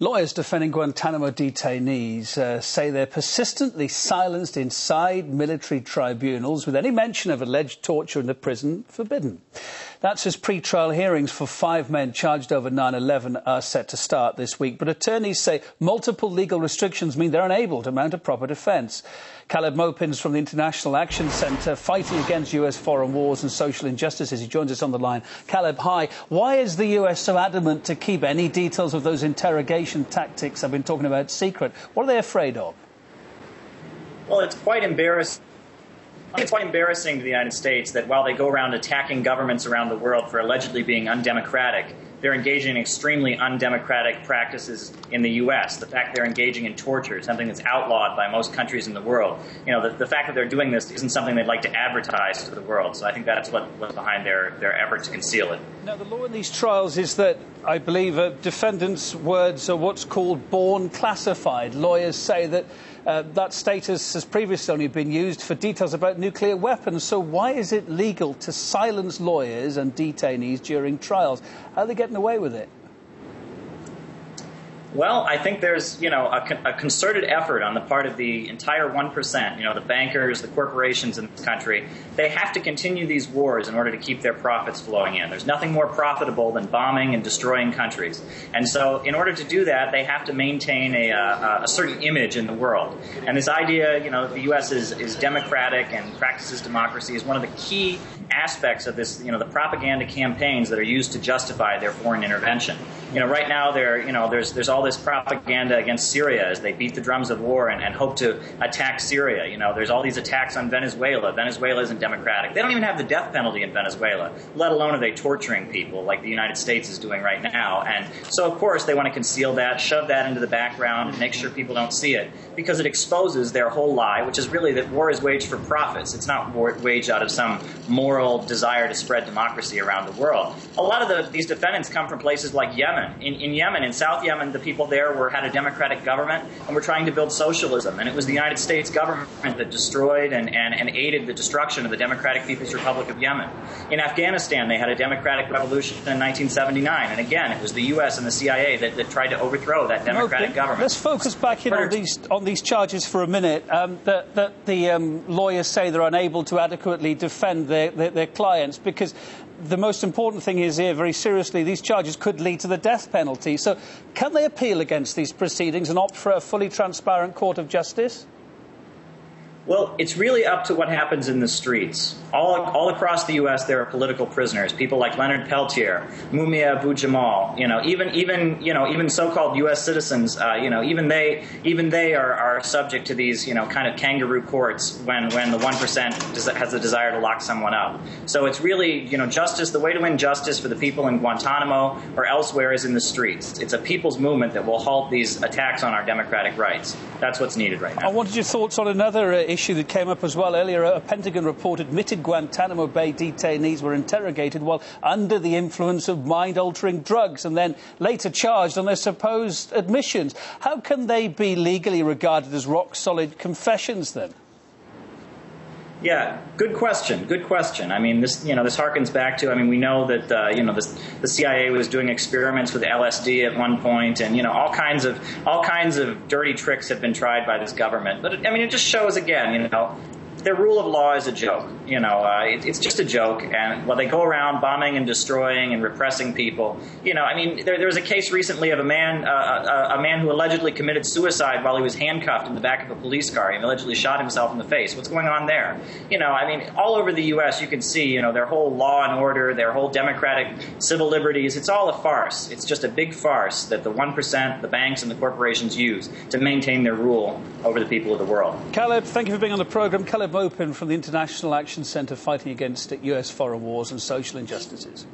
Lawyers defending Guantanamo detainees say they're persistently silenced inside military tribunals, with any mention of alleged torture in the prison forbidden. That's as pre-trial hearings for 5 men charged over 9/11 are set to start this week. But attorneys say multiple legal restrictions mean they're unable to mount a proper defence. Maupin is from the International Action Centre, fighting against US foreign wars and social injustices. He joins us on the line. Caleb, hi. Why is the US so adamant to keep any details of those interrogation tactics I've been talking about secret? What are they afraid of? Well, it's quite embarrassing. It's quite embarrassing to the United States that while they go around attacking governments around the world for allegedly being undemocratic, they're engaging in extremely undemocratic practices in the U.S. The fact they're engaging in torture, something that's outlawed by most countries in the world. You know, the fact that they're doing this isn't something they'd like to advertise to the world. So I think that's what's behind their effort to conceal it. Now, the law in these trials is that, I believe, defendants' words are what's called born classified. Lawyers say that that status has previously only been used for details about nuclear weapons. So why is it legal to silence lawyers and detainees during trials? How are they getting away with it? Well, I think there's, a concerted effort on the part of the entire 1%, the bankers, the corporations in this country. They have to continue these wars in order to keep their profits flowing in. There's nothing more profitable than bombing and destroying countries. And so in order to do that, they have to maintain a certain image in the world. And this idea, the U.S. is democratic and practices democracy is one of the key aspects of this, the propaganda campaigns that are used to justify their foreign intervention. Right now there's all this propaganda against Syria as they beat the drums of war and hope to attack Syria. There's all these attacks on Venezuela. Venezuela isn't democratic. They don't even have the death penalty in Venezuela, let alone are they torturing people like the United States is doing right now. And so, of course, they want to conceal that, shove that into the background, and make sure people don't see it, because it exposes their whole lie, which is really that war is waged for profits. It's not waged out of some moral desire to spread democracy around the world. A lot of these defendants come from places like Yemen. In Yemen, in South Yemen, the people there had a democratic government and were trying to build socialism. And it was the United States government that destroyed and aided the destruction of the Democratic People's Republic of Yemen. In Afghanistan, they had a democratic revolution in 1979. And again, it was the U.S. and the CIA that tried to overthrow that democratic government. Let's focus back in on these charges for a minute. That the lawyers say they're unable to adequately defend their clients, because the most important thing is here, very seriously, these charges could lead to the death penalty. So can they appeal against these proceedings and opt for a fully transparent court of justice? Well, it's really up to what happens in the streets. All across the U.S., there are political prisoners. People like Leonard Peltier, Mumia Abu-Jamal. Even so-called U.S. citizens. Even they are subject to these, kind of kangaroo courts when the 1% has a desire to lock someone up. So it's really, justice. The way to win justice for the people in Guantanamo or elsewhere is in the streets. It's a people's movement that will halt these attacks on our democratic rights. That's what's needed right now. I wanted your thoughts on another issue that came up as well earlier. A Pentagon report admitted Guantanamo Bay detainees were interrogated while under the influence of mind-altering drugs and then later charged on their supposed admissions. How can they be legally regarded as rock-solid confessions then? Yeah, good question. Good question. I mean, this harkens back to. We know that the CIA was doing experiments with LSD at one point, and all kinds of dirty tricks have been tried by this government. But it just shows again, their rule of law is a joke. It's just a joke. And while they go around bombing and destroying and repressing people, there was a case recently of a man who allegedly committed suicide while he was handcuffed in the back of a police car. He allegedly shot himself in the face. What's going on there? All over the U.S. you can see, their whole law and order, their whole democratic civil liberties. It's all a farce. It's just a big farce that the 1%, the banks and the corporations use to maintain their rule over the people of the world. Caleb, thank you for being on the programme. Maupin from the International Action Centre, fighting against US foreign wars and social injustices.